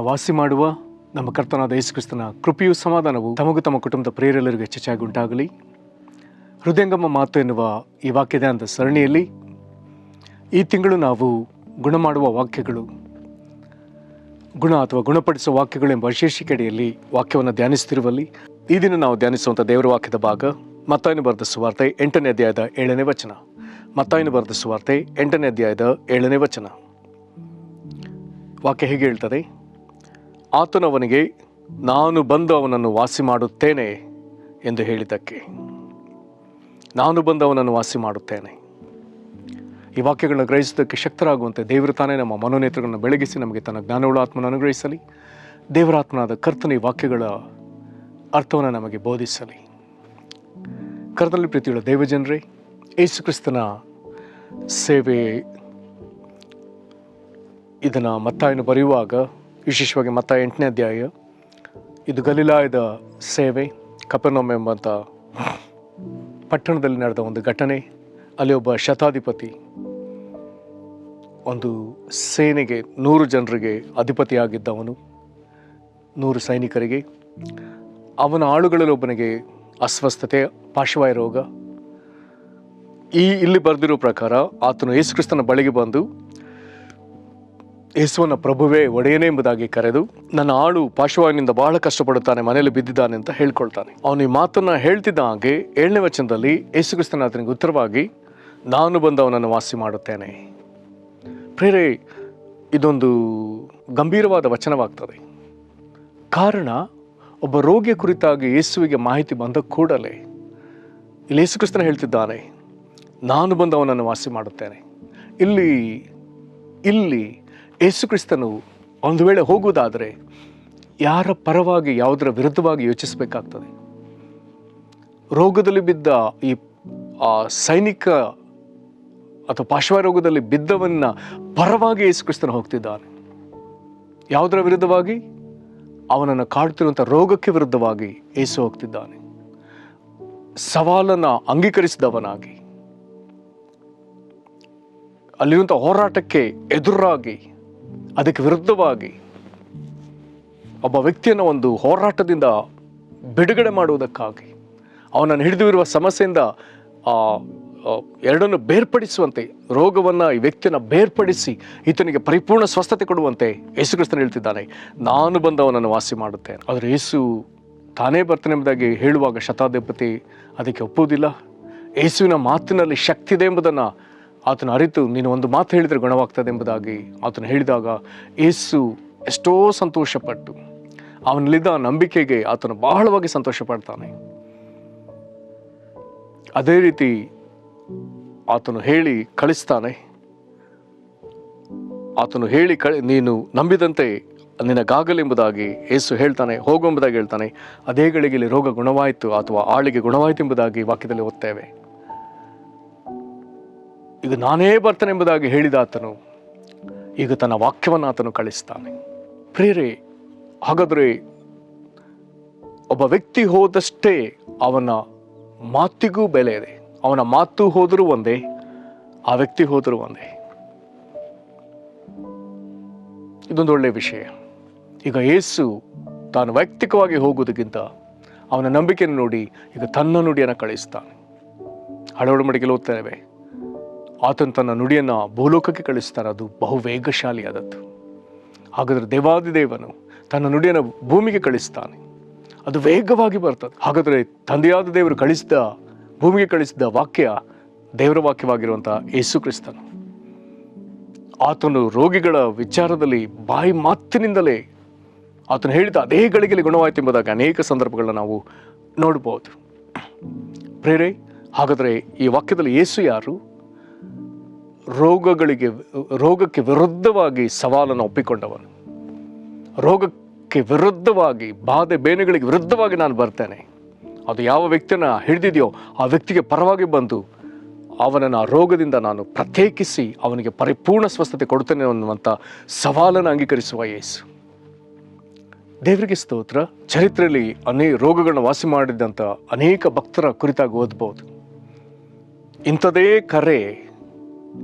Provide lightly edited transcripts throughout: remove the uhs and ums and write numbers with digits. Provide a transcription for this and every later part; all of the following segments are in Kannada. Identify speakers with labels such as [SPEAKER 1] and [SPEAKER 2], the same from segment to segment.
[SPEAKER 1] ವಾಸಿ ಮಾಡುವ ನಮ್ಮ ಕರ್ತನಾದ ಯೇಸು ಕ್ರಿಸ್ತನ ಕೃಪೆಯೂ ಸಮಾಧಾನವು ತಮಗೂ ತಮ್ಮ ಕುಟುಂಬದ ಪ್ರಿಯರೆಲ್ಲರಿಗೂ ಹೆಚ್ಚೆಚ್ಚಾಗಿ ಉಂಟಾಗಲಿ. ಹೃದಯಂಗಮ ಮಾತು ಎನ್ನುವ ಈ ವಾಕ್ಯದ ಸರಣಿಯಲ್ಲಿ ಈ ತಿಂಗಳು ನಾವು ಗುಣ ಮಾಡುವ ವಾಕ್ಯಗಳು, ಗುಣ ಅಥವಾ ಗುಣಪಡಿಸುವ ವಾಕ್ಯಗಳು ಎಂಬ ಶೀರ್ಷಿಕೆಯಡಿಯಲ್ಲಿ ವಾಕ್ಯವನ್ನು ಧ್ಯಾನಿಸುತ್ತಿರುವಲ್ಲಿ ಈ ದಿನ ನಾವು ಧ್ಯಾನಿಸುವಂಥ ದೇವರ ವಾಕ್ಯದ ಭಾಗ ಮತ್ತಾಯನು ಬರೆದ ಸುವಾರ್ತೆ 8ನೇ ಅಧ್ಯಾಯದ 7ನೇ ವಚನ. ಮತ್ತಾಯನು ಬರೆದ ಸುವಾರ್ತೆ 8ನೇ ಅಧ್ಯಾಯದ 7ನೇ ವಚನ. ವಾಕ್ಯ ಹೇಗೆ ಹೇಳ್ತದೆ? ಆತನು ಅವನಿಗೆ, ನಾನು ಬಂದು ಅವನನ್ನು ವಾಸಿ ಮಾಡುತ್ತೇನೆ ಎಂದು ಹೇಳಿದ್ದಕ್ಕೆ, ನಾನು ಬಂದು ಅವನನ್ನು ವಾಸಿ ಮಾಡುತ್ತೇನೆ. ಈ ವಾಕ್ಯಗಳನ್ನು ಗ್ರಹಿಸೋದಕ್ಕೆ ಶಕ್ತರಾಗುವಂತೆ ದೇವರು ತಾನೇ ನಮ್ಮ ಮನೋನೇತ್ರಗಳನ್ನು ಬೆಳಗಿಸಿ ನಮಗೆ ತನ್ನ ಜ್ಞಾನವುಳ್ಳ ಆತ್ಮನ ಅನುಗ್ರಹಿಸಲಿ. ದೇವರಾತ್ಮನಾದ ಕರ್ತನ ಈ ವಾಕ್ಯಗಳ ಅರ್ಥವನ್ನು ನಮಗೆ ಬೋಧಿಸಲಿ. ಕರ್ತನಲ್ಲಿ ಪ್ರೀತಿಯುಳ್ಳ ದೇವಜನರೇ, ಯೇಸು ಕ್ರಿಸ್ತನ ಸೇವೆ ಇದನ್ನು ಮತ್ತಾಯನು ಬರೆಯುವಾಗ, ವಿಶೇಷವಾಗಿ ಮತ್ತಾಯ 8ನೇ ಅಧ್ಯಾಯ, ಇದು ಗಲಿಲಾಯದ ಸೇವೆ. ಕಪೆರ್ನೌಮ್ ಎಂಬಂಥ ಪಟ್ಟಣದಲ್ಲಿ ನಡೆದ ಒಂದು ಘಟನೆ. ಅಲ್ಲಿ ಒಬ್ಬ ಶತಾಧಿಪತಿ ಒಂದು ಸೇನೆಗೆ 100 ಜನರಿಗೆ ಅಧಿಪತಿಯಾಗಿದ್ದವನು, 100 ಸೈನಿಕರಿಗೆ. ಅವನ ಆಳುಗಳಲ್ಲಿ ಒಬ್ಬನಿಗೆ ಅಸ್ವಸ್ಥತೆ, ಪಾರ್ಶ್ವವಾಯು ರೋಗ. ಇಲ್ಲಿ ಬರೆದಿರೋ ಪ್ರಕಾರ ಆತನು ಯೇಸು ಕ್ರಿಸ್ತನ ಬಳಿಗೆ ಬಂದು ಯೇಸುವನ ಪ್ರಭುವೇ, ಒಡೆಯನೇ ಎಂಬುದಾಗಿ ಕರೆದು, ನನ್ನ ಆಳು ಪಾರ್ಶ್ವವಾಯುವಿನಿಂದ ಬಹಳ ಕಷ್ಟಪಡುತ್ತಾನೆ, ಮನೆಯಲ್ಲಿ ಬಿದ್ದಿದ್ದಾನೆ ಅಂತ ಹೇಳ್ಕೊಳ್ತಾನೆ. ಅವನು ಈ ಮಾತನ್ನು ಹೇಳ್ತಿದ್ದ ಹಾಗೆ 7ನೇ ವಚನದಲ್ಲಿ ಯೇಸು ಕ್ರಿಸ್ತನ ಆತನಿಗೆ ಉತ್ತರವಾಗಿ, ನಾನು ಬಂದು ಅವನನ್ನು ವಾಸಿ ಮಾಡುತ್ತೇನೆ. ಪ್ರೇರೆ, ಇದೊಂದು ಗಂಭೀರವಾದ ವಚನವಾಗ್ತದೆ. ಕಾರಣ, ಒಬ್ಬ ರೋಗಿಯ ಕುರಿತಾಗಿ ಯೇಸುವಿಗೆ ಮಾಹಿತಿ ಬಂದ ಕೂಡಲೇ ಇಲ್ಲಿ ಯೇಸು ಕ್ರಿಸ್ತನ ಹೇಳ್ತಿದ್ದಾನೆ, ನಾನು ಬಂದು ಅವನನ್ನು ವಾಸಿ ಮಾಡುತ್ತೇನೆ. ಇಲ್ಲಿ ಯೇಸು ಕ್ರಿಸ್ತನು ಒಂದು ವೇಳೆ ಹೋಗುವುದಾದರೆ ಯಾರ ಪರವಾಗಿ, ಯಾವುದರ ವಿರುದ್ಧವಾಗಿ ಯೋಚಿಸಬೇಕಾಗ್ತದೆ? ರೋಗದಲ್ಲಿ ಬಿದ್ದ ಈ ಸೈನಿಕ ಅಥವಾ ಪಾರ್ಶ್ವ ರೋಗದಲ್ಲಿ ಬಿದ್ದವನ್ನ ಪರವಾಗಿ ಯೇಸು ಕ್ರಿಸ್ತನು ಹೋಗ್ತಿದ್ದಾನೆ. ಯಾವುದರ ವಿರುದ್ಧವಾಗಿ? ಅವನನ್ನು ಕಾಡುತ್ತಿರುವಂಥ ರೋಗಕ್ಕೆ ವಿರುದ್ಧವಾಗಿ ಯೇಸು ಹೋಗ್ತಿದ್ದಾನೆ. ಸವಾಲನ್ನು ಅಂಗೀಕರಿಸಿದವನಾಗಿ, ಅಲ್ಲಿರುವಂಥ ಹೋರಾಟಕ್ಕೆ ಎದುರಾಗಿ, ಅದಕ್ಕೆ ವಿರುದ್ಧವಾಗಿ ಒಬ್ಬ ವ್ಯಕ್ತಿಯನ್ನು ಒಂದು ಹೋರಾಟದಿಂದ ಬಿಡುಗಡೆ ಮಾಡುವುದಕ್ಕಾಗಿ, ಅವನನ್ನು ಹಿಡಿದಿರುವ ಸಮಸ್ಯೆಯಿಂದ ಎರಡನ್ನು ಬೇರ್ಪಡಿಸುವಂತೆ, ರೋಗವನ್ನು, ಈ ವ್ಯಕ್ತಿಯನ್ನು ಬೇರ್ಪಡಿಸಿ ಈತನಿಗೆ ಪರಿಪೂರ್ಣ ಸ್ವಸ್ಥತೆ ಕೊಡುವಂತೆ ಯೇಸು ಕ್ರಿಸ್ತನು ಹೇಳ್ತಿದ್ದಾನೆ, ನಾನು ಬಂದು ಅವನನ್ನು ವಾಸಿ ಮಾಡುತ್ತೇನೆ. ಆದರೆ ಯೇಸು ತಾನೇ ಬರ್ತಾನೆ ಎಂಬುದಾಗಿ ಹೇಳುವಾಗ ಶತಾಧಿಪತಿ ಅದಕ್ಕೆ ಒಪ್ಪುವುದಿಲ್ಲ. ಯೇಸುವಿನ ಮಾತಿನಲ್ಲಿ ಶಕ್ತಿ ಇದೆ ಎಂಬುದನ್ನು ಆತನು ಅರಿತು, ನೀನು ಒಂದು ಮಾತು ಹೇಳಿದರೆ ಗುಣವಾಗ್ತದೆ ಎಂಬುದಾಗಿ ಆತನು ಹೇಳಿದಾಗ ಯೇಸು ಎಷ್ಟೋ ಸಂತೋಷಪಟ್ಟು, ಅವನಲ್ಲಿದ್ದ ನಂಬಿಕೆಗೆ ಆತನು ಬಹಳವಾಗಿ ಸಂತೋಷ ಪಡ್ತಾನೆ. ಅದೇ ರೀತಿ ಆತನು ಹೇಳಿ ಕಳಿಸ್ತಾನೆ. ಆತನು ಹೇಳಿ ನೀನು ನಂಬಿದಂತೆ ನಿನಗಾಗಲೆಂಬುದಾಗಿ ಯೇಸು ಹೇಳ್ತಾನೆ, ಹೋಗುವಂಬುದಾಗಿ ಹೇಳ್ತಾನೆ. ಅದೇ ಗಳಿಗೆಯಲ್ಲಿ ರೋಗ ಗುಣವಾಯಿತು ಅಥವಾ ಆಳಿಗೆ ಗುಣವಾಯಿತು ಎಂಬುದಾಗಿ ವಾಕ್ಯದಲ್ಲಿ ಓದ್ತೇವೆ. ಈಗ ನಾನೇ ಬರ್ತೇನೆ ಎಂಬುದಾಗಿ ಹೇಳಿದ ಆತನು ಈಗ ತನ್ನ ವಾಕ್ಯವನ್ನು ಆತನು ಕಳಿಸ್ತಾನೆ. ಪ್ರೇರೆ, ಹಾಗಾದರೆ ಒಬ್ಬ ವ್ಯಕ್ತಿ ಹೋದಷ್ಟೇ ಅವನ ಮಾತಿಗೂ ಬೆಲೆ ಇದೆ. ಅವನ ಮಾತು ಹೋದರೂ ಒಂದೇ, ಆ ವ್ಯಕ್ತಿ ಹೋದರೂ ಒಂದೇ. ಇದೊಂದು ಒಳ್ಳೆಯ ವಿಷಯ. ಈಗ ಯೇಸು ತಾನು ವೈಯಕ್ತಿಕವಾಗಿ ಹೋಗುವುದಕ್ಕಿಂತ ಅವನ ನಂಬಿಕೆಯನ್ನು ನೋಡಿ ಈಗ ತನ್ನ ನುಡಿಯನ್ನು ಕಳಿಸ್ತಾನೆ. ಹಳೆ ಒಡಂಬಡಿಕೆಯಲ್ಲಿ ಓದ್ತೇವೆ, ಆತನು ತನ್ನ ನುಡಿಯನ್ನು ಭೂಲೋಕಕ್ಕೆ ಕಳಿಸ್ತಾನೆ. ಅದು ಬಹು ವೇಗಶಾಲಿಯಾದದ್ದು. ಹಾಗಾದರೆ ದೇವಾದಿದೇವನು ತನ್ನ ನುಡಿಯನ್ನು ಭೂಮಿಗೆ ಕಳಿಸ್ತಾನೆ, ಅದು ವೇಗವಾಗಿ ಬರ್ತದೆ. ಹಾಗಾದರೆ ತಂದೆಯಾದ ದೇವರು ಭೂಮಿಗೆ ಕಳಿಸಿದ ವಾಕ್ಯ ದೇವರ ವಾಕ್ಯವಾಗಿರುವಂಥ ಯೇಸು ಕ್ರಿಸ್ತನು. ಆತನು ರೋಗಿಗಳ ವಿಚಾರದಲ್ಲಿ ಬಾಯಿ ಮಾತಿನಿಂದಲೇ ಆತನು ಹೇಳಿದ ಅದೇ ಗಳಿಗೆಯಲ್ಲಿ ಗುಣವಾಯಿತು ಎಂಬುದಾಗಿ ಅನೇಕ ಸಂದರ್ಭಗಳನ್ನ ನಾವು ನೋಡ್ಬೋದು. ಪ್ರೇರೆ, ಹಾಗಾದರೆ ಈ ವಾಕ್ಯದಲ್ಲಿ ಯೇಸು ಯಾರು? ರೋಗಕ್ಕೆ ವಿರುದ್ಧವಾಗಿ ಸವಾಲನ್ನು ಒಪ್ಪಿಕೊಂಡವನು. ರೋಗಕ್ಕೆ ವಿರುದ್ಧವಾಗಿ, ಬಾಧೆ ಬೇನೆಗಳಿಗೆ ವಿರುದ್ಧವಾಗಿ ನಾನು ಬರ್ತೇನೆ. ಅದು ಯಾವ ವ್ಯಕ್ತಿಯನ್ನು ಹಿಡಿದಿದೆಯೋ ಆ ವ್ಯಕ್ತಿಗೆ ಪರವಾಗಿ ಬಂದು ಅವನನ್ನು ಆ ರೋಗದಿಂದ ನಾನು ಪ್ರತ್ಯೇಕಿಸಿ ಅವನಿಗೆ ಪರಿಪೂರ್ಣ ಸ್ವಸ್ಥತೆ ಕೊಡ್ತೇನೆ ಅನ್ನುವಂಥ ಸವಾಲನ್ನು ಅಂಗೀಕರಿಸುವ ಯೇಸು. ದೇವರಿಗೆ ಸ್ತೋತ್ರ. ಚರಿತ್ರೆಯಲ್ಲಿ ರೋಗಗಳನ್ನ ವಾಸಿ ಮಾಡಿದಂಥ ಅನೇಕ ಭಕ್ತರ ಕುರಿತಾಗಿ ಓದ್ಬೋದು. ಇಂಥದೇ ಕರೆ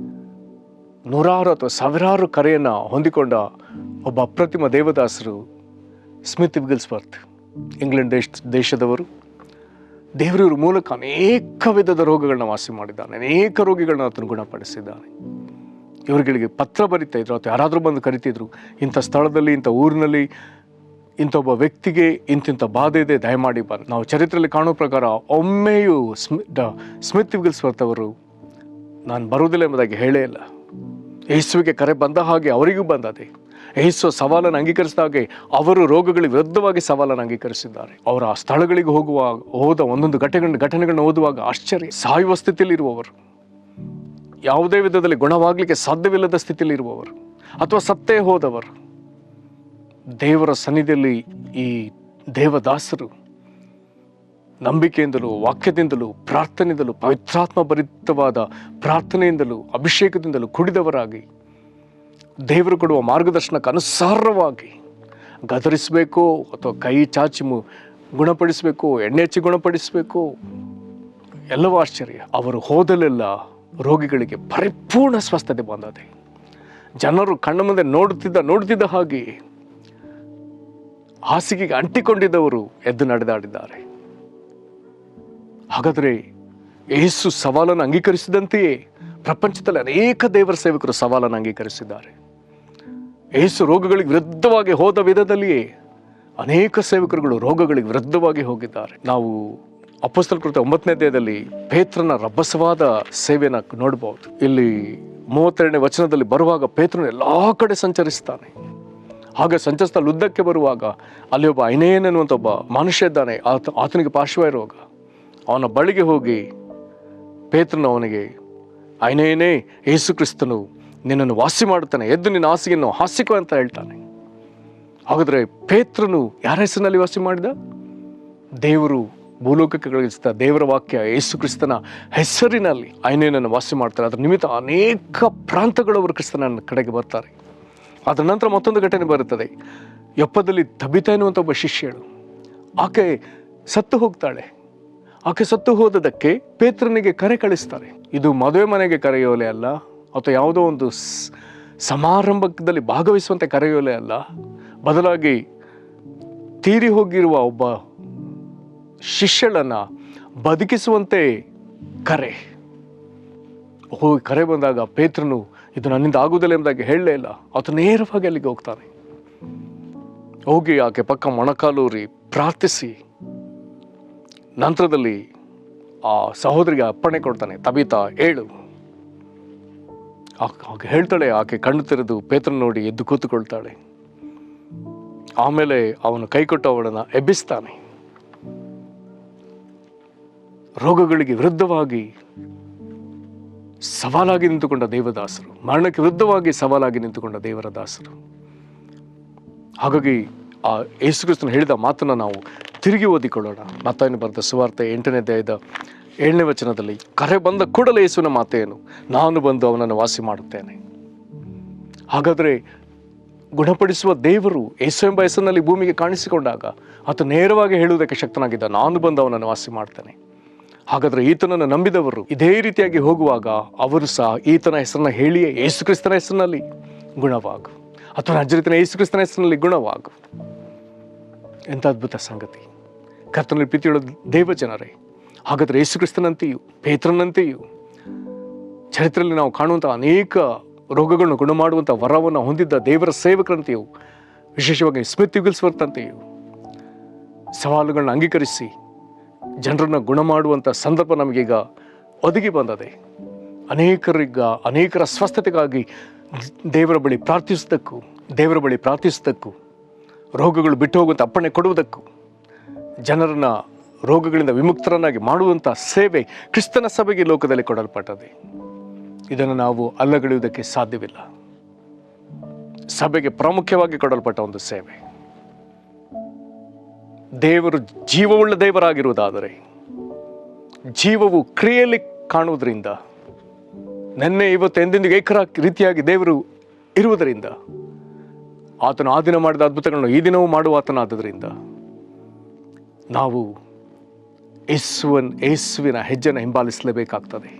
[SPEAKER 1] ನೂರಾರು ಅಥವಾ ಸಾವಿರಾರು ಕರೆಯನ್ನು ಹೊಂದಿಕೊಂಡ ಒಬ್ಬ ಅಪ್ರತಿಮ ದೇವದಾಸರು ಸ್ಮಿತ್ ವಿಗಲ್ಸ್ವರ್ತ್, ಇಂಗ್ಲೆಂಡ್ ದೇಶದವರು. ದೇವರ ಮೂಲಕ ಅನೇಕ ವಿಧದ ರೋಗಗಳನ್ನ ವಾಸಿ ಮಾಡಿದ್ದಾನೆ, ಅನೇಕ ರೋಗಿಗಳನ್ನ ಆತನು ಗುಣಪಡಿಸಿದ್ದಾನೆ. ಇವರುಗಳಿಗೆ ಪತ್ರ ಬರಿತಾ ಇದ್ರು ಅಥವಾ ಯಾರಾದರೂ ಬಂದು ಕರಿತಿದ್ರು, ಇಂಥ ಸ್ಥಳದಲ್ಲಿ, ಇಂಥ ಊರಿನಲ್ಲಿ ಇಂಥ ಒಬ್ಬ ವ್ಯಕ್ತಿಗೆ ಇಂತಿಂಥ ಬಾಧೆ ಇದೆ, ದಯಮಾಡಿ ಬನ್ನಿ. ನಾವು ಚರಿತ್ರೆಯಲ್ಲಿ ಕಾಣೋ ಪ್ರಕಾರ ಒಮ್ಮೆಯೂ ಸ್ಮಿತ್ ವಿಗಲ್ಸ್ವರ್ತ್ ಅವರು ನಾನು ಬರುವುದಿಲ್ಲ ಎಂಬುದಾಗಿ ಹೇಳೇ ಇಲ್ಲ. ಯೇಸುವಿಗೆ ಕರೆ ಬಂದ ಹಾಗೆ ಅವರಿಗೂ ಬಂದದೆ. ಯೇಸು ಸವಾಲನ್ನು ಅಂಗೀಕರಿಸಿದ ಹಾಗೆ ಅವರು ರೋಗಗಳಿಗೆ ವಿರುದ್ಧವಾಗಿ ಸವಾಲನ್ನು ಅಂಗೀಕರಿಸಿದ್ದಾರೆ. ಅವರ ಆ ಸ್ಥಳಗಳಿಗೆ ಹೋದ ಒಂದೊಂದು ಘಟನೆಗಳನ್ನ ಓದುವಾಗ ಆಶ್ಚರ್ಯ. ಸಾಯುವ ಸ್ಥಿತಿಯಲ್ಲಿರುವವರು, ಯಾವುದೇ ವಿಧದಲ್ಲಿ ಗುಣವಾಗಲಿಕ್ಕೆ ಸಾಧ್ಯವಿಲ್ಲದ ಸ್ಥಿತಿಯಲ್ಲಿರುವವರು ಅಥವಾ ಸತ್ತೇ ಹೋದವರು, ದೇವರ ಸನ್ನಿಧಿಯಲ್ಲಿ ಈ ದೇವದಾಸರು ನಂಬಿಕೆಯಿಂದಲೂ, ವಾಕ್ಯದಿಂದಲೂ, ಪ್ರಾರ್ಥನೆಯಿಂದಲೂ, ಪವಿತ್ರಾತ್ಮ ಭರಿತವಾದ ಪ್ರಾರ್ಥನೆಯಿಂದಲೂ, ಅಭಿಷೇಕದಿಂದಲೂ ಕುಡಿದವರಾಗಿ ದೇವರು ಕೊಡುವ ಮಾರ್ಗದರ್ಶನಕ್ಕೆ ಅನುಸಾರವಾಗಿ ಗದರಿಸಬೇಕು ಅಥವಾ ಕೈ ಚಾಚಿ ಗುಣಪಡಿಸಬೇಕು, ಎಣ್ಣೆ ಹಚ್ಚಿ ಗುಣಪಡಿಸಬೇಕು, ಎಲ್ಲವೂ ಆಶ್ಚರ್ಯ. ಅವರು ಹೋದಲೆಲ್ಲ ರೋಗಿಗಳಿಗೆ ಪರಿಪೂರ್ಣ ಸ್ವಸ್ಥತೆ ಬಂದದೆ. ಜನರು ಕಣ್ಣ ಮುಂದೆ ನೋಡುತ್ತಿದ್ದ ಹಾಗೆ ಹಾಸಿಗೆಗೆ ಅಂಟಿಕೊಂಡಿದ್ದವರು ಎದ್ದು ನಡೆದಾಡಿದ್ದಾರೆ. ಹಾಗಾದರೆ ಯೇಸು ಸವಾಲನ್ನು ಅಂಗೀಕರಿಸಿದಂತೆಯೇ ಪ್ರಪಂಚದಲ್ಲಿ ಅನೇಕ ದೇವರ ಸೇವಕರು ಸವಾಲನ್ನು ಅಂಗೀಕರಿಸಿದ್ದಾರೆ. ಯೇಸು ರೋಗಗಳಿಗೆ ವಿರುದ್ಧವಾಗಿ ಹೋದ ವಿಧದಲ್ಲಿಯೇ ಅನೇಕ ಸೇವಕರುಗಳು ರೋಗಗಳಿಗೆ ವಿರುದ್ಧವಾಗಿ ಹೋಗಿದ್ದಾರೆ. ನಾವು ಅಪೊಸ್ತಲರ ಕೃತ್ಯ 9ನೇ ಅಧ್ಯಾಯದಲ್ಲಿ ಪೇತ್ರನ ರಭಸವಾದ ಸೇವೆಯನ್ನು ನೋಡಬಹುದು. ಇಲ್ಲಿ 32ನೇ ವಚನದಲ್ಲಿ ಬರುವಾಗ ಪೇತ್ರನು ಎಲ್ಲ ಕಡೆ ಸಂಚರಿಸ್ತಾನೆ. ಹಾಗೆ ಸಂಚರಿಸ್ತಾ ಉದ್ದಕ್ಕೆ ಬರುವಾಗ ಅಲ್ಲಿ ಒಬ್ಬ ಐನೇಯನ್ ಅನ್ನುವಂಥ ಒಬ್ಬ ಮನುಷ್ಯ ಇದ್ದಾನೆ. ಆತನಿಗೆ ಪಾರ್ಶ್ವ ರೋಗ. ಅವನ ಬಳಿಗೆ ಹೋಗಿ ಪೇತ್ರನು ಅವನಿಗೆ, ಐನೇಯನೇ, ಯೇಸು ಕ್ರಿಸ್ತನು ನಿನ್ನನ್ನು ವಾಸಿ ಮಾಡುತ್ತಾನೆ, ಎದ್ದು ನಿನ್ನ ಹಾಸಿಗೆಯನ್ನು ಹಾಸಿಕೋ ಅಂತ ಹೇಳ್ತಾನೆ. ಹಾಗಾದರೆ ಪೇತ್ರನು ಯಾರ ಹೆಸರಿನಲ್ಲಿ ವಾಸಿ ಮಾಡಿದ? ದೇವರು ಭೂಲೋಕಕ್ಕೆ ಕಳುಹಿಸಿದ ದೇವರ ವಾಕ್ಯ ಯೇಸು ಕ್ರಿಸ್ತನ ಹೆಸರಿನಲ್ಲಿ ಐನೇಯನನ್ನು ವಾಸಿ ಮಾಡ್ತಾರೆ. ಅದರ ನಿಮಿತ್ತ ಅನೇಕ ಪ್ರಾಂತಗಳವರು ಕ್ರಿಸ್ತನ ಕಡೆಗೆ ಬರ್ತಾರೆ. ಅದರ ನಂತರ ಮತ್ತೊಂದು ಘಟನೆ ಬರುತ್ತದೆ. ಯೊಪ್ಪದಲ್ಲಿ ತಬಿತಾ ಎನ್ನುವಂಥ ಒಬ್ಬ ಶಿಷ್ಯಳು, ಆಕೆ ಸತ್ತು ಹೋಗ್ತಾಳೆ. ಆಕೆ ಸತ್ತು ಹೋದದಕ್ಕೆ ಪೇತ್ರನಿಗೆ ಕರೆ ಕಳಿಸ್ತಾರೆ. ಇದು ಮದುವೆ ಮನೆಗೆ ಕರೆಯೋಲೆ ಅಲ್ಲ, ಅಥವಾ ಯಾವುದೋ ಒಂದು ಸಮಾರಂಭದಲ್ಲಿ ಭಾಗವಹಿಸುವಂತೆ ಕರೆಯೋಲೆ ಅಲ್ಲ, ಬದಲಾಗಿ ತೀರಿ ಹೋಗಿರುವ ಒಬ್ಬ ಶಿಷ್ಯಳನ್ನು ಬದುಕಿಸುವಂತೆ ಕರೆ. ಹೋಗಿ ಕರೆ ಬಂದಾಗ ಪೇತ್ರನು ಇದು ನನ್ನಿಂದ ಆಗುವುದಿಲ್ಲ ಎಂಬುದಾಗಿ ಹೇಳಲೇ ಇಲ್ಲ. ಆತ ನೇರವಾಗಿ ಅಲ್ಲಿಗೆ ಹೋಗ್ತಾನೆ. ಹೋಗಿ ಆಕೆ ಪಕ್ಕ ಮೊಣಕಾಲೂರಿ ಪ್ರಾರ್ಥಿಸಿ ನಂತರದಲ್ಲಿ ಆ ಸಹೋದರಿಗೆ ಅಪ್ಪಣೆ ಕೊಡ್ತಾನೆ, ತಬಿತಾ ಏಳು. ಆಕೆ ಹೇಳ್ತಾಳೆ. ಆಕೆ ಕಣ್ಣು ತೆರೆದು ಪೇತ್ರನ ನೋಡಿ ಎದ್ದು ಕೂತುಕೊಳ್ತಾಳೆ. ಆಮೇಲೆ ಅವನು ಕೈ ಕೊಟ್ಟು ಅವಳನ್ನು ಎಬ್ಬಿಸ್ತಾನೆ. ರೋಗಗಳಿಗೆ ವಿರುದ್ಧವಾಗಿ ಸವಾಲಾಗಿ ನಿಂತುಕೊಂಡ ದೇವದಾಸರು, ಮರಣಕ್ಕೆ ವಿರುದ್ಧವಾಗಿ ಸವಾಲಾಗಿ ನಿಂತುಕೊಂಡ ದೇವರ ದಾಸರು. ಹಾಗಾಗಿ ಆ ಯೇಸು ಕ್ರಿಸ್ತನು ಹೇಳಿದ ಮಾತನ್ನು ನಾವು ತಿರುಗಿ ಓದಿಕೊಳ್ಳೋಣ. ಮತ್ತಾಯನು ಬರೆದ ಸುವಾರ್ತೆ 8ನೇ ಅಧ್ಯಾಯದ 7ನೇ ವಚನದಲ್ಲಿ, ಕರೆ ಬಂದ ಕೂಡಲೇ ಯೇಸುವಿನ ಮಾತೇನು, ನಾನು ಬಂದು ಅವನನ್ನು ವಾಸಿ ಮಾಡುತ್ತೇನೆ. ಹಾಗಾದರೆ ಗುಣಪಡಿಸುವ ದೇವರು ಯೇಸು ಎಂಬ ಹೆಸರಿನಲ್ಲಿ ಭೂಮಿಗೆ ಕಾಣಿಸಿಕೊಂಡಾಗ ಆತ ನೇರವಾಗಿ ಹೇಳುವುದಕ್ಕೆ ಶಕ್ತನಾಗಿದ್ದ, ನಾನು ಬಂದು ಅವನನ್ನು ವಾಸಿ ಮಾಡ್ತೇನೆ. ಹಾಗಾದರೆ ಈತನನ್ನು ನಂಬಿದವರು ಇದೇ ರೀತಿಯಾಗಿ ಹೋಗುವಾಗ ಅವರು ಸಹ ಈತನ ಹೆಸರನ್ನ ಹೇಳಿಯೇ ಯೇಸು ಕ್ರಿಸ್ತನ ಹೆಸರಿನಲ್ಲಿ ಗುಣವಾಗು, ಅಥವಾ ನಜರೇತಿನ ಯೇಸು ಕ್ರಿಸ್ತನ ಹೆಸರಿನಲ್ಲಿ ಗುಣವಾಗು. ಎಂಥ ಅದ್ಭುತ ಸಂಗತಿ! ಕರ್ತನಲ್ಲಿ ಪ್ರೀತಿಯುಳ್ಳ ದೇವಜನರೇ, ಹಾಗಾದರೆ ಯೇಸು ಕ್ರಿಸ್ತನಂತೆಯೂ ಪೇತ್ರನಂತೆಯೂ ಚರಿತ್ರೆಯಲ್ಲಿ ನಾವು ಕಾಣುವಂಥ ಅನೇಕ ರೋಗಗಳನ್ನು ಗುಣ ಮಾಡುವಂಥ ವರವನ್ನು ಹೊಂದಿದ್ದ ದೇವರ ಸೇವಕರಂತೆಯೂ, ವಿಶೇಷವಾಗಿ ಸ್ಮಿತ್ ವಿಗಲ್ಸ್ವರ್ತ್ ಅಂತೆಯೂ ಸವಾಲುಗಳನ್ನ ಅಂಗೀಕರಿಸಿ ಜನರನ್ನು ಗುಣ ಮಾಡುವಂಥ ಸಂದರ್ಭ ನಮಗೀಗ ಒದಗಿ ಬಂದದೆ. ಅನೇಕರ ಸ್ವಸ್ಥತೆಗಾಗಿ ದೇವರ ಬಳಿ ಪ್ರಾರ್ಥಿಸುವುದಕ್ಕೂ ರೋಗಗಳು ಬಿಟ್ಟು ಹೋಗುವಂಥ ಅಪ್ಪಣೆ ಕೊಡುವುದಕ್ಕೂ, ಜನರನ್ನು ರೋಗಗಳಿಂದ ವಿಮುಕ್ತರನ್ನಾಗಿ ಮಾಡುವಂಥ ಸೇವೆ ಕ್ರಿಸ್ತನ ಸಭೆಗೆ ಲೋಕದಲ್ಲಿ ಕೊಡಲ್ಪಟ್ಟದೆ. ಇದನ್ನು ನಾವು ಅಲ್ಲಗಳೆಯುವುದಕ್ಕೆ ಸಾಧ್ಯವಿಲ್ಲ. ಸಭೆಗೆ ಪ್ರಾಮುಖ್ಯವಾಗಿ ಕೊಡಲ್ಪಟ್ಟ ಒಂದು ಸೇವೆ. ದೇವರು ಜೀವವುಳ್ಳ ದೇವರಾಗಿರುವುದಾದರೆ, ಜೀವವು ಕ್ರಿಯೆಯಲ್ಲಿ ಕಾಣುವುದರಿಂದ, ನೆನ್ನೆ ಇವತ್ತು ಎಂದೆಂದಿಗೂ ಏಕ ರೀತಿಯಾಗಿ ದೇವರು ಇರುವುದರಿಂದ, ಆತನು ಆ ದಿನ ಮಾಡಿದ ಅದ್ಭುತಗಳನ್ನು ಈ ದಿನವೂ ಮಾಡುವ ಆತನಾದ್ದರಿಂದ ನಾವು ಯೇಸುವಿನ ಹೆಜ್ಜೆಯನ್ನು ಹಿಂಬಾಲಿಸಲೇಬೇಕಾಗ್ತದೆ.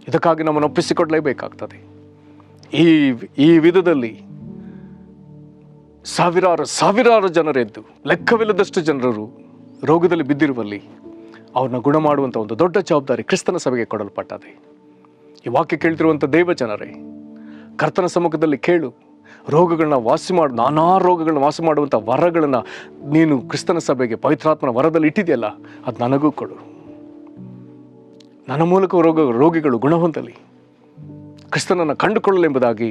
[SPEAKER 1] ಇದಕ್ಕಾಗಿ ನಮ್ಮನ್ನು ಒಪ್ಪಿಸಿಕೊಡಲೇಬೇಕಾಗ್ತದೆ. ಈ ಈ ವಿಧದಲ್ಲಿ ಸಾವಿರಾರು ಜನರೆದ್ದು ಲೆಕ್ಕವಿಲ್ಲದಷ್ಟು ಜನರು ರೋಗದಲ್ಲಿ ಬಿದ್ದಿರುವಲ್ಲಿ ಅವ್ರನ್ನ ಗುಣ ಮಾಡುವಂಥ ಒಂದು ದೊಡ್ಡ ಜವಾಬ್ದಾರಿ ಕ್ರಿಸ್ತನ ಸಭೆಗೆ ಕೊಡಲ್ಪಟ್ಟದೆ. ಈ ವಾಕ್ಯ ಕೇಳ್ತಿರುವಂಥ ದೇವ ಜನರೇ, ಕರ್ತನ ಸಮ್ಮುಖದಲ್ಲಿ ಕೇಳು. ರೋಗಗಳನ್ನ ನಾನಾ ರೋಗಗಳನ್ನ ವಾಸಿ ಮಾಡುವಂಥ ವರಗಳನ್ನು ನೀನು ಕ್ರಿಸ್ತನ ಸಭೆಗೆ ಪವಿತ್ರಾತ್ಮನ ವರದಲ್ಲಿ ಇಟ್ಟಿದೆಯಲ್ಲ, ಅದು ನನಗೂ ಕೊಡು. ನನ್ನ ಮೂಲಕ ರೋಗಿಗಳು ಗುಣ ಹೊಂದಲಿ, ಕ್ರಿಸ್ತನನ್ನು ಕಂಡುಕೊಳ್ಳಲೆಂಬುದಾಗಿ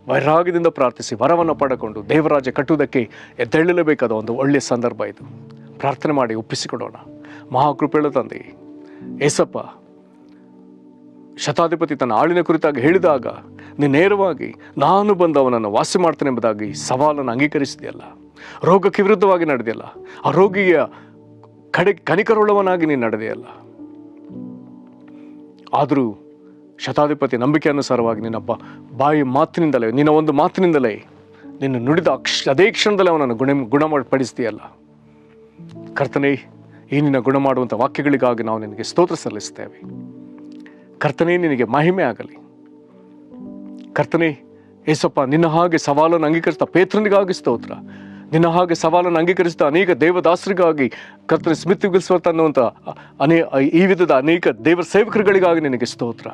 [SPEAKER 1] ವೈರಾಗ್ಯದಿಂದ ಪ್ರಾರ್ಥಿಸಿ ವರವನ್ನು ಪಡೆದುಕೊಂಡು ದೇವರಾಜ್ಯ ಕಟ್ಟುವುದಕ್ಕೆ ಎದ್ದೇಳಲೇಬೇಕಾದ ಒಂದು ಒಳ್ಳೆಯ ಸಂದರ್ಭ ಇದು. ಪ್ರಾರ್ಥನೆ ಮಾಡಿ ಒಪ್ಪಿಸಿಕೊಡೋಣ. ಮಹಾಕೃಪೆಯುಳ್ಳ ತಂದೆ ಏಸಪ್ಪ, ಶತಾಧಿಪತಿ ತನ್ನ ಆಳಿನ ಕುರಿತಾಗಿ ಹೇಳಿದಾಗ ನೀನು ನೇರವಾಗಿ ನಾನು ಬಂದು ಅವನನ್ನು ವಾಸಿ ಮಾಡ್ತೇನೆ ಎಂಬುದಾಗಿ ಸವಾಲನ್ನು ಅಂಗೀಕರಿಸಿದೆಯಲ್ಲ, ರೋಗಕ್ಕೆ ವಿರುದ್ಧವಾಗಿ ನಡೆದೆಯಲ್ಲ, ಆ ರೋಗಿಯ ಕನಿಕರುಳ್ಳವನಾಗಿ ನೀನು ನಡೆದೆಯಲ್ಲ. ಆದರೂ ಶತಾಧಿಪತಿ ನಂಬಿಕೆ ಅನುಸಾರವಾಗಿ ನಿನ್ನ ಬಾಯಿ ಮಾತಿನಿಂದಲೇ, ನಿನ್ನ ಒಂದು ಮಾತಿನಿಂದಲೇ ನಿನ್ನ ನುಡಿದ ಅದೇ ಕ್ಷಣದಲ್ಲೇ ಅವನನ್ನು ಗುಣಪಡಿಸ್ತೀಯಲ್ಲ. ಕರ್ತನೇ, ಈ ನಿನ್ನ ಗುಣ ಮಾಡುವಂಥ ವಾಕ್ಯಗಳಿಗಾಗಿ ನಾವು ನಿನಗೆ ಸ್ತೋತ್ರ ಸಲ್ಲಿಸ್ತೇವೆ. ಕರ್ತನೇ, ನಿನಗೆ ಮಹಿಮೆ ಆಗಲಿ. ಕರ್ತನೇ ಏಸಪ್ಪ, ನಿನ್ನ ಹಾಗೆ ಸವಾಲನ್ನು ಅಂಗೀಕರಿಸಿದ ಪೇತ್ರನಿಗಾಗಿ ಸ್ತೋತ್ರ. ನಿನ್ನ ಹಾಗೆ ಸವಾಲನ್ನು ಅಂಗೀಕರಿಸಿದ ಅನೇಕ ದೇವದಾಸರಿಗಾಗಿ, ಕರ್ತನೆ ಸ್ಮಿತ್ ವಿಲ್ಸ್ವರ್ತ್ ಅನ್ನುವಂಥ ಈ ವಿಧದ ಅನೇಕ ದೇವರ ಸೇವಕರುಗಳಿಗಾಗಿ ನಿನಗೆ ಸ್ತೋತ್ರ.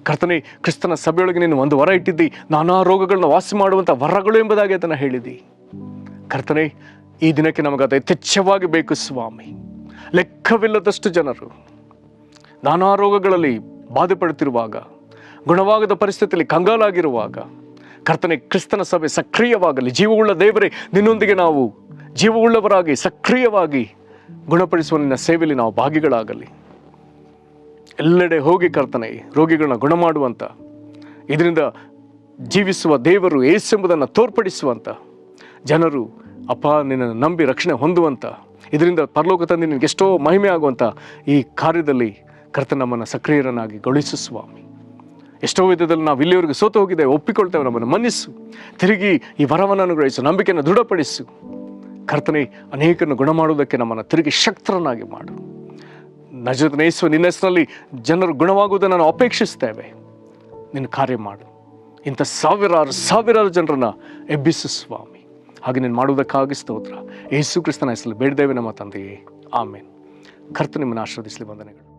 [SPEAKER 1] ಕರ್ತನೆ, ಕ್ರಿಸ್ತನ ಸಭೆಯೊಳಗೆ ನೀನು ಒಂದು ವರ ಇಟ್ಟಿದ್ದಿ, ನಾನಾ ರೋಗಗಳನ್ನ ವಾಸಿ ಮಾಡುವಂಥ ವರಗಳು ಎಂಬುದಾಗಿ ಅದನ್ನು ಹೇಳಿದ್ದಿ. ಕರ್ತನೆ, ಈ ದಿನಕ್ಕೆ ನಮಗದು ಯಥೇಚ್ಛವಾಗಿ ಬೇಕು ಸ್ವಾಮಿ. ಲೆಕ್ಕವಿಲ್ಲದಷ್ಟು ಜನರು ನಾನಾ ರೋಗಗಳಲ್ಲಿ ಬಾಧೆ ಪಡುತ್ತಿರುವಾಗ, ಗುಣವಾಗದ ಪರಿಸ್ಥಿತಿಯಲ್ಲಿ ಕಂಗಾಲಾಗಿರುವಾಗ, ಕರ್ತನೆ ಕ್ರಿಸ್ತನ ಸಭೆ ಸಕ್ರಿಯವಾಗಲಿ. ಜೀವವುಳ್ಳ ದೇವರೇ, ನಿನ್ನೊಂದಿಗೆ ನಾವು ಜೀವವುಳ್ಳವರಾಗಿ ಸಕ್ರಿಯವಾಗಿ ಗುಣಪಡಿಸುವ ನಿನ್ನ ಸೇವೆಯಲ್ಲಿ ನಾವು ಭಾಗಿಗಳಾಗಲಿ. ಎಲ್ಲೆಡೆ ಹೋಗಿ ಕರ್ತನೆ ರೋಗಿಗಳನ್ನ ಗುಣ ಮಾಡುವಂಥ, ಇದರಿಂದ ಜೀವಿಸುವ ದೇವರು ಏಸೆಂಬುದನ್ನು ತೋರ್ಪಡಿಸುವಂಥ ಜನರು ಅಪ್ಪ ನಿನ್ನನ್ನು ನಂಬಿ ರಕ್ಷಣೆ ಹೊಂದುವಂಥ, ಇದರಿಂದ ಪರಲೋಕ ತಂದೆ ನಿನಗೆ ಎಷ್ಟೋ ಮಹಿಮೆ ಆಗುವಂಥ ಈ ಕಾರ್ಯದಲ್ಲಿ ಕರ್ತನ ನಮ್ಮನ್ನು ಸಕ್ರಿಯರನ್ನಾಗಿ ಗೊಳಿಸು ಸ್ವಾಮಿ. ಎಷ್ಟೋ ವಿಧದಲ್ಲಿ ನಾವು ಇಲ್ಲಿವರೆಗೂ ಸೋತು ಹೋಗಿದ್ದೇವೆ, ಒಪ್ಪಿಕೊಳ್ತೇವೆ, ನಮ್ಮನ್ನು ಮನ್ನಿಸು. ತಿರುಗಿ ಈ ವರವನ್ನು ಅನುಗ್ರಹಿಸು, ನಂಬಿಕೆಯನ್ನು ದೃಢಪಡಿಸು. ಕರ್ತನೆ, ಅನೇಕರನ್ನು ಗುಣ ಮಾಡುವುದಕ್ಕೆ ನಮ್ಮನ್ನು ತಿರುಗಿ ಶಕ್ತರನ್ನಾಗಿ ಮಾಡು. ನಜರೇತಿನ ಯೇಸು, ನಿನ್ನ ಹೆಸರಿನಲ್ಲಿ ಜನರು ಗುಣವಾಗುವುದನ್ನು ನಾವು ಅಪೇಕ್ಷಿಸ್ತೇವೆ. ನಿನ್ನ ಕಾರ್ಯ ಮಾಡು. ಇಂಥ ಸಾವಿರಾರು ಜನರನ್ನು ಎಬ್ಬಿಸು ಸ್ವಾಮಿ. ಹಾಗೆ ನೀನು ಮಾಡುವುದಕ್ಕಾಗಿ ಸ್ತೋತ್ರ. ಯೇಸು ಕ್ರಿಸ್ತನ ಹೆಸರಲ್ಲಿ ಬೇಡಿದ್ದೇವೆ ನಮ್ಮ ತಂದೆಯೇ, ಆಮೇನ್. ಕರ್ತನು ನಿಮ್ಮನ್ನು ಆಶೀರ್ವದಿಸಲಿ. ವಂದನೆಗಳು.